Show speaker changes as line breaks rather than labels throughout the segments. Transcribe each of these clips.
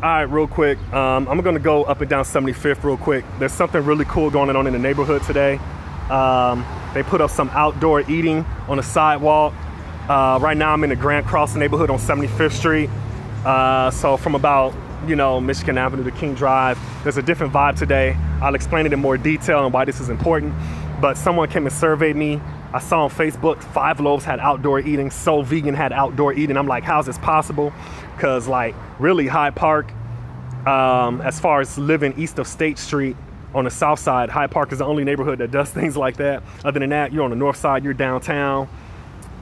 All right, real quick. I'm gonna go up and down 75th real quick. There's something really cool going on in the neighborhood today. They put up some outdoor eating on the sidewalk. Right now I'm in the Grand Crossing neighborhood on 75th Street. So from about, Michigan Avenue to King Drive, there's a different vibe today. I'll explain it in more detail and why this is important. But someone came and surveyed me. I saw on Facebook, 5 Loaves had outdoor eating, So Vegan had outdoor eating. I'm like, how's this possible? Because like really Hyde Park, as far as living east of State Street on the south side, Hyde Park is the only neighborhood that does things like that. Other than that, you're on the north side, you're downtown,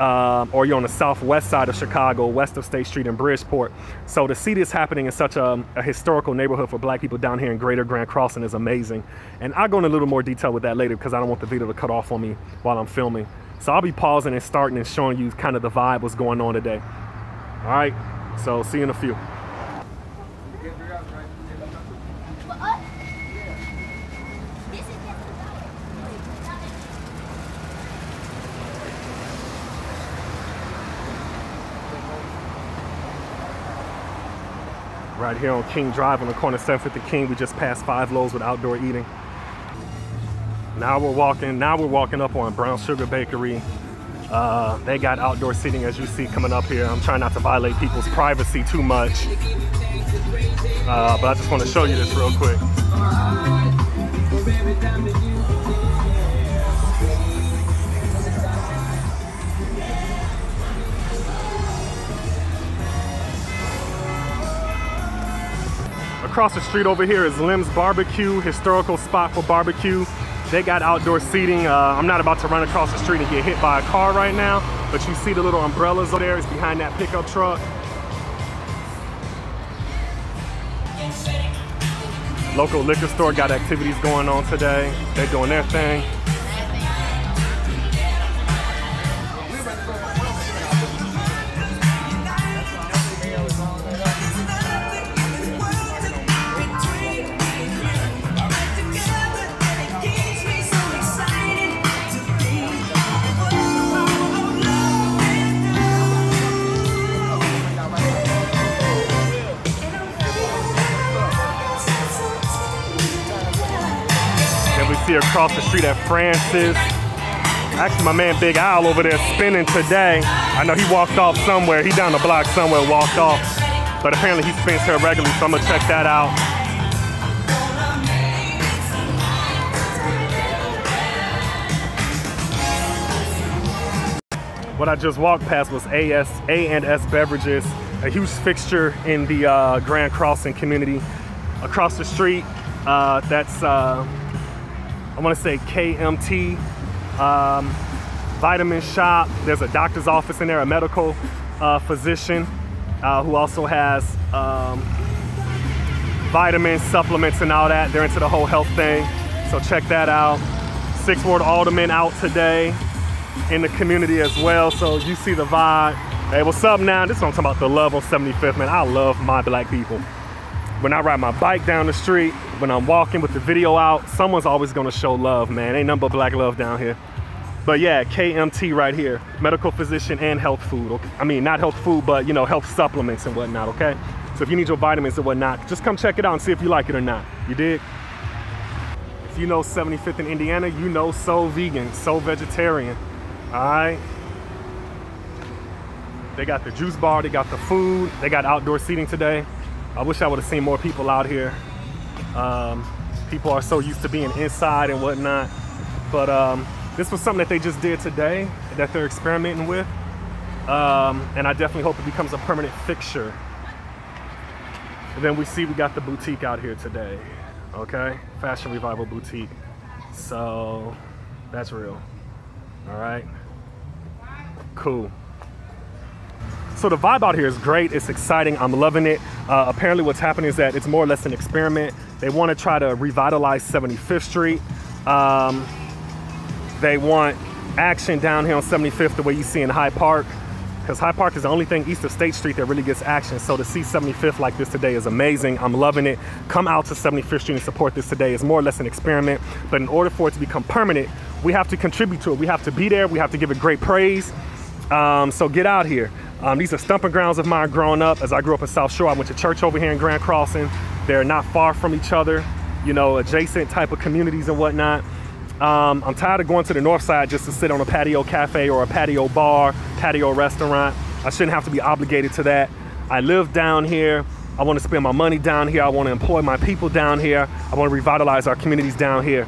or you're on the southwest side of Chicago, west of State Street and Bridgeport. So to see this happening in such a historical neighborhood for black people down here in Greater Grand Crossing is amazing. And I'll go into a little more detail with that later because I don't want the video to cut off on me while I'm filming. So I'll be pausing and starting and showing you kind of the vibe what's going on today. All right, so see you in a few. Right here on King Drive on the corner 7th and King, we just passed 5 Loaves with outdoor eating. Now we're walking up on Brown Sugar Bakery. They got outdoor seating as you see coming up here. I'm trying not to violate people's privacy too much. But I just want to show you this real quick. Across the street over here is Lim's Barbecue, historical spot for barbecue. They got outdoor seating. I'm not about to run across the street and get hit by a car right now, but you see the little umbrellas over there. It's behind that pickup truck. Local liquor store got activities going on today. They're doing their thing. Across the street at Francis. Actually, my man Big Al over there spinning today. I know he walked off somewhere. He down the block somewhere, walked off. But apparently he spins here regularly, so I'm gonna check that out. What I just walked past was A&S Beverages, a huge fixture in the Grand Crossing community. Across the street, that's I want to say KMT vitamin shop. There's a doctor's office in there, a medical physician who also has vitamins, supplements, and all that. They're into the whole health thing, so check that out. 6th Ward Alderman out today in the community as well, so you see the vibe. Hey, what's up now? This is what I'm talking about, the love on 75th, man. I love my black people. When I ride my bike down the street, when I'm walking with the video out, someone's always gonna show love, man. Ain't nothing but black love down here. But yeah, KMT right here, medical physician and health food. Okay? I mean, not health food, but health supplements and whatnot, okay? So if you need your vitamins and whatnot, just come check it out and see if you like it or not. You dig? If you know 75th in Indiana, you know So Vegan, So Vegetarian, all right? They got the juice bar, they got the food, they got outdoor seating today. I wish I would have seen more people out here. People are so used to being inside and whatnot. But this was something that they just did today that they're experimenting with. And I definitely hope it becomes a permanent fixture. And then we got the boutique out here today. Okay, Fashion Revival Boutique. So that's real. All right, cool. So the vibe out here is great. It's exciting. I'm loving it. Apparently what's happening is that it's more or less an experiment. They want to try to revitalize 75th Street. They want action down here on 75th the way you see in Hyde Park, because Hyde Park is the only thing east of State Street that really gets action. So to see 75th like this today is amazing. I'm loving it. Come out to 75th Street and support this today. It's more or less an experiment, but in order for it to become permanent, we have to contribute to it. We have to be there. We have to give it great praise. So get out here. These are stomping grounds of mine growing up. As I grew up in South Shore, I went to church over here in Grand Crossing. They're not far from each other, you know, adjacent type of communities and whatnot. I'm tired of going to the north side just to sit on a patio cafe or a patio bar, patio restaurant. I shouldn't have to be obligated to that. I live down here. I want to spend my money down here. I want to employ my people down here. I want to revitalize our communities down here.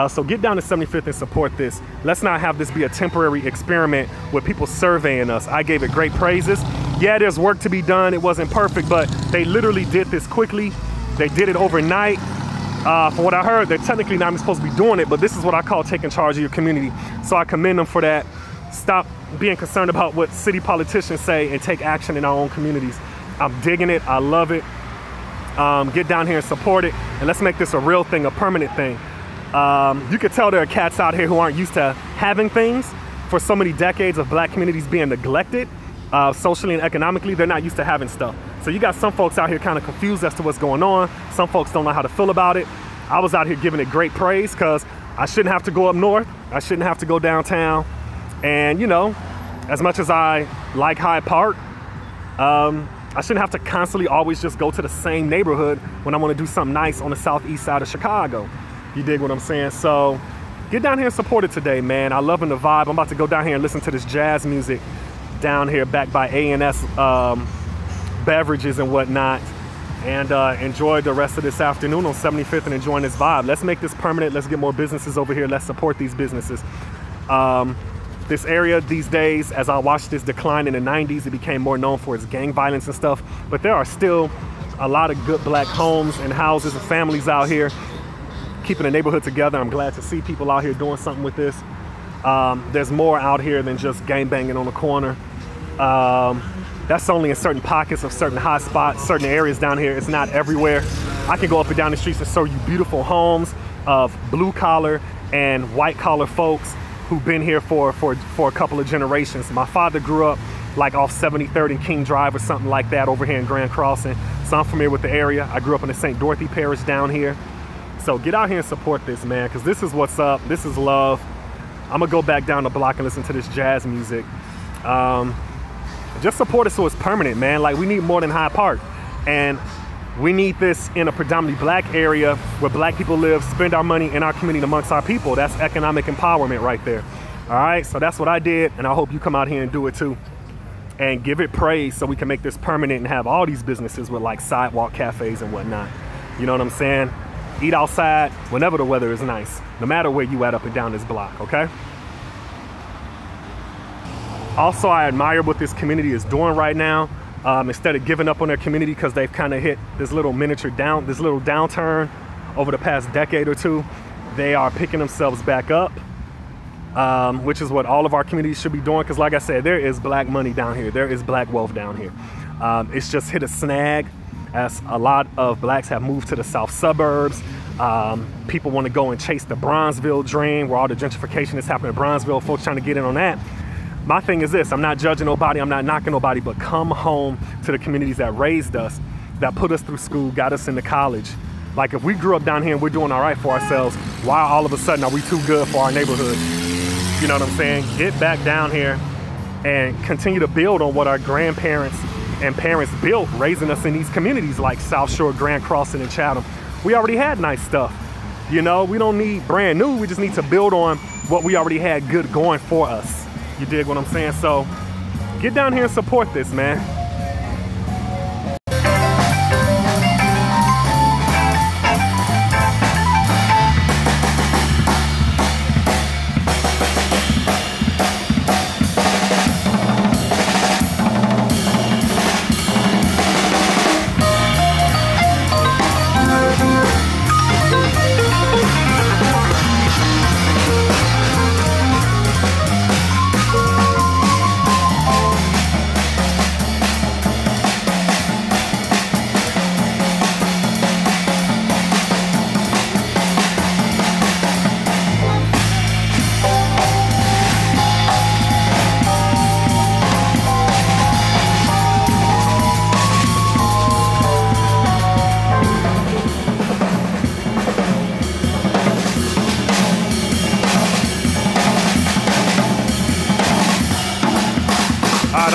So get down to 75th and support this. Let's not have this be a temporary experiment with people surveying us. I gave it great praises. Yeah, there's work to be done. It wasn't perfect, but they literally did this quickly. They did it overnight. From what I heard, they're technically not even supposed to be doing it, but this is what I call taking charge of your community. So I commend them for that. Stop being concerned about what city politicians say and take action in our own communities. I'm digging it. I love it. Get down here and support it. And let's make this a real thing, a permanent thing. You can tell there are cats out here who aren't used to having things. For so many decades of black communities being neglected, socially and economically, they're not used to having stuff. So you got some folks out here kind of confused as to what's going on. Some folks don't know how to feel about it. I was out here giving it great praise because I shouldn't have to go up north. I shouldn't have to go downtown. And you know, as much as I like Hyde Park, I shouldn't have to constantly always just go to the same neighborhood when I want to do something nice on the southeast side of Chicago. You dig what I'm saying? So get down here and support it today, man. I'm loving the vibe. I'm about to go down here and listen to this jazz music down here backed by A&S beverages and whatnot, and enjoy the rest of this afternoon on 75th and enjoying this vibe. Let's make this permanent. Let's get more businesses over here. Let's support these businesses. This area these days, as I watched this decline in the 90s, it became more known for its gang violence and stuff, but there are still a lot of good black homes and houses and families out here keeping the neighborhood together. I'm glad to see people out here doing something with this. There's more out here than just gang banging on the corner. That's only in certain pockets of certain hot spots, certain areas down here. It's not everywhere. I can go up and down the streets and show you beautiful homes of blue collar and white collar folks who've been here for a couple of generations. My father grew up like off 73rd and King Drive or something like that over here in Grand Crossing. So I'm familiar with the area. I grew up in the St. Dorothy Parish down here. So get out here and support this, man, because this is what's up. This is love. I'm gonna go back down the block and listen to this jazz music. Just support it so it's permanent, man. Like, we need more than Hyde Park. And we need this in a predominantly black area where black people live, spend our money in our community amongst our people. That's economic empowerment right there. All right, so that's what I did, and I hope you come out here and do it too. And give it praise so we can make this permanent and have all these businesses with like sidewalk cafes and whatnot. You know what I'm saying? Eat outside whenever the weather is nice, no matter where you at up and down this block, okay? Also, I admire what this community is doing right now. Instead of giving up on their community because they've kind of hit this little downturn over the past decade or two, they are picking themselves back up, which is what all of our communities should be doing. Because like I said, there is black money down here. There is black wealth down here. It's just hit a snag as a lot of blacks have moved to the south suburbs. People want to go and chase the Bronzeville dream, where all the gentrification is happening in Bronzeville. Folks trying to get in on that. My thing is this: I'm not judging nobody, I'm not knocking nobody, but come home to the communities that raised us, that put us through school, got us into college. Like, if we grew up down here and we're doing all right for ourselves, why all of a sudden are we too good for our neighborhood? You know what I'm saying? Get back down here and continue to build on what our grandparents and parents built, raising us in these communities like South Shore, Grand Crossing, and Chatham. We already had nice stuff. You know, we don't need brand new, we just need to build on what we already had good going for us. You dig what I'm saying? So get down here and support this, man.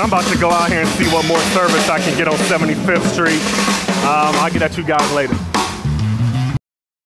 I'm about to go out here and see what more service I can get on 75th Street. I'll get at you guys later.